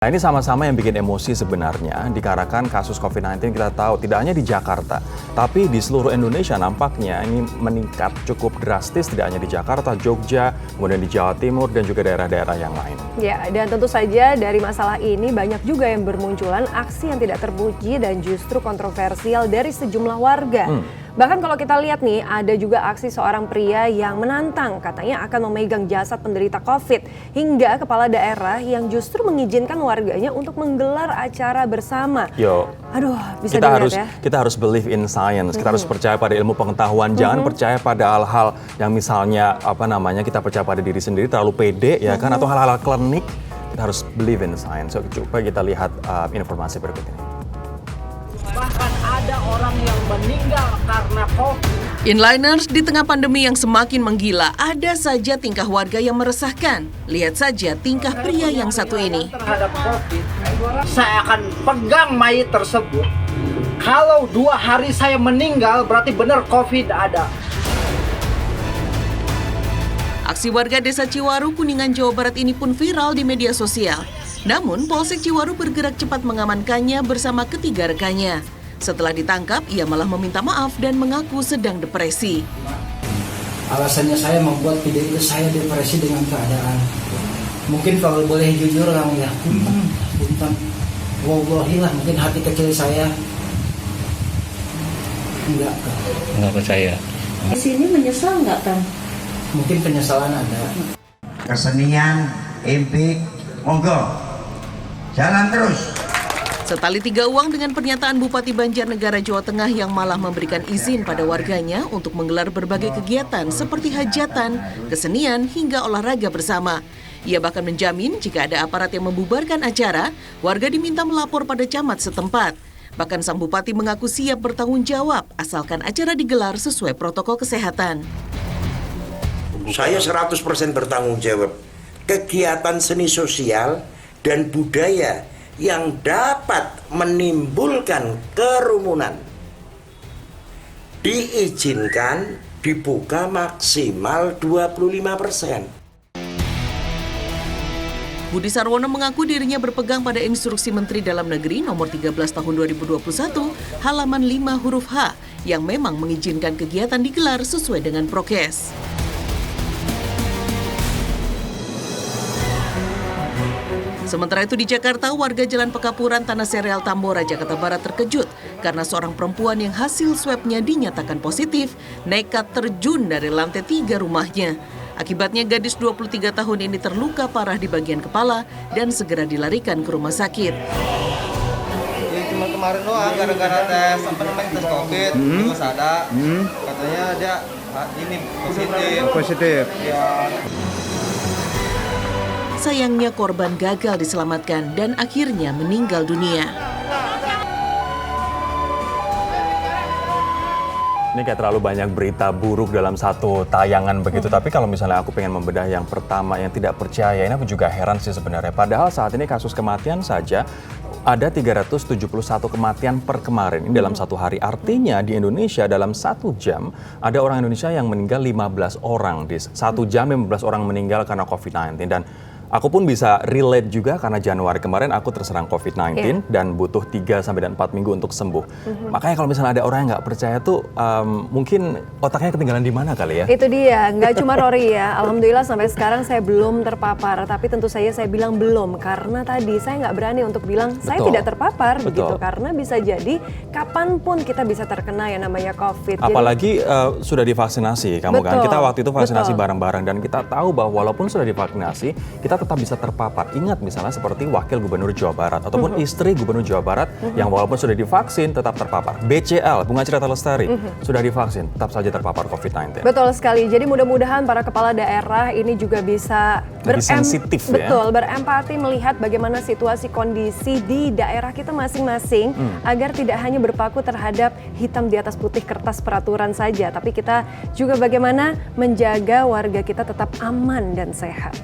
Nah, ini sama-sama yang bikin emosi sebenarnya dikarenakan kasus COVID-19 kita tahu tidak hanya di Jakarta, tapi di seluruh Indonesia nampaknya ini meningkat cukup drastis, tidak hanya di Jakarta, Jogja, kemudian di Jawa Timur dan juga daerah-daerah yang lain. Ya, dan tentu saja dari masalah ini banyak juga yang bermunculan aksi yang tidak terpuji dan justru kontroversial dari sejumlah warga. Bahkan kalau kita lihat nih, ada juga aksi seorang pria yang menantang katanya akan memegang jasad penderita COVID hingga kepala daerah yang justru mengizinkan warganya untuk menggelar acara bersama. Aduh, bisa dilihat ya. Kita harus believe in science, kita harus percaya pada ilmu pengetahuan, jangan percaya pada hal-hal yang misalnya kita percaya pada diri sendiri terlalu pede ya kan, atau hal-hal klinik. Kita harus believe in science. So, coba kita lihat informasi berikut ini. Bahkan ada orang yang meninggal karena COVID. Inliners di tengah pandemi yang semakin menggila, ada saja tingkah warga yang meresahkan. Lihat saja tingkah pria yang satu ini. Terhadap COVID, saya akan pegang mayat tersebut. Kalau 2 hari saya meninggal, berarti benar COVID ada. Aksi warga Desa Ciwaru, Kuningan, Jawa Barat ini pun viral di media sosial. Namun, Polsek Ciwaru bergerak cepat mengamankannya bersama ketiga rekannya. Setelah ditangkap, ia malah meminta maaf dan mengaku sedang depresi. Alasannya saya membuat video itu saya depresi dengan keadaan. Mungkin kalau boleh jujur orang ya, punten. Wallahi mungkin hati kecil saya enggak percaya. Di sini menyesal nggak, Kang? Mungkin penyesalan ada. Kesenian, impik, monggo, jalan terus. Setali 3 uang dengan pernyataan Bupati Banjarnegara Jawa Tengah yang malah memberikan izin pada warganya untuk menggelar berbagai kegiatan seperti hajatan, kesenian, hingga olahraga bersama. Ia bahkan menjamin jika ada aparat yang membubarkan acara, warga diminta melapor pada camat setempat. Bahkan sang Bupati mengaku siap bertanggung jawab asalkan acara digelar sesuai protokol kesehatan. Saya 100% bertanggung jawab. Kegiatan seni sosial dan budaya yang dapat menimbulkan kerumunan diizinkan dibuka maksimal 25%. Budi Sarwono mengaku dirinya berpegang pada Instruksi Menteri Dalam Negeri nomor 13 tahun 2021 halaman 5 huruf H yang memang mengizinkan kegiatan digelar sesuai dengan prokes. Sementara itu di Jakarta, warga Jalan Pekapuran Tanah Sereal Tambora, Jakarta Barat terkejut karena seorang perempuan yang hasil swabnya dinyatakan positif nekat terjun dari lantai 3 rumahnya. Akibatnya gadis 23 tahun ini terluka parah di bagian kepala dan segera dilarikan ke rumah sakit. Ya, cuma kemarin doang gara-gara tes tes COVID, terus ada katanya dia ini positif. Ya. Sayangnya korban gagal diselamatkan dan akhirnya meninggal dunia. Ini kayak terlalu banyak berita buruk dalam satu tayangan begitu. Tapi kalau misalnya aku pengen membedah yang pertama yang tidak percaya, ini aku juga heran sih sebenarnya. Padahal saat ini kasus kematian saja ada 371 kematian per kemarin ini dalam satu hari. Artinya di Indonesia dalam 1 jam ada orang Indonesia yang meninggal 15 orang. Di 1 jam 15 orang meninggal karena COVID-19. Dan aku pun bisa relate juga karena Januari kemarin aku terserang COVID-19 dan butuh 3-4 minggu untuk sembuh. Makanya kalau misalnya ada orang yang nggak percaya tuh mungkin otaknya ketinggalan di mana kali ya? Itu dia, nggak cuma Rory ya. Alhamdulillah sampai sekarang saya belum terpapar. Tapi tentu saja saya bilang belum karena tadi saya nggak berani untuk bilang saya tidak terpapar begitu. Karena bisa jadi kapanpun kita bisa terkena yang namanya COVID. Apalagi sudah divaksinasi kamu kan. Kita waktu itu vaksinasi bareng-bareng dan kita tahu bahwa walaupun sudah divaksinasi kita tetap bisa terpapar. Ingat misalnya seperti Wakil Gubernur Jawa Barat ataupun istri Gubernur Jawa Barat yang walaupun sudah divaksin tetap terpapar. BCL, Bunga Citra Lestari, sudah divaksin tetap saja terpapar COVID-19. Betul sekali. Jadi mudah-mudahan para kepala daerah ini juga bisa sensitif berempati melihat bagaimana situasi kondisi di daerah kita masing-masing agar tidak hanya berpaku terhadap hitam di atas putih kertas peraturan saja, tapi kita juga bagaimana menjaga warga kita tetap aman dan sehat.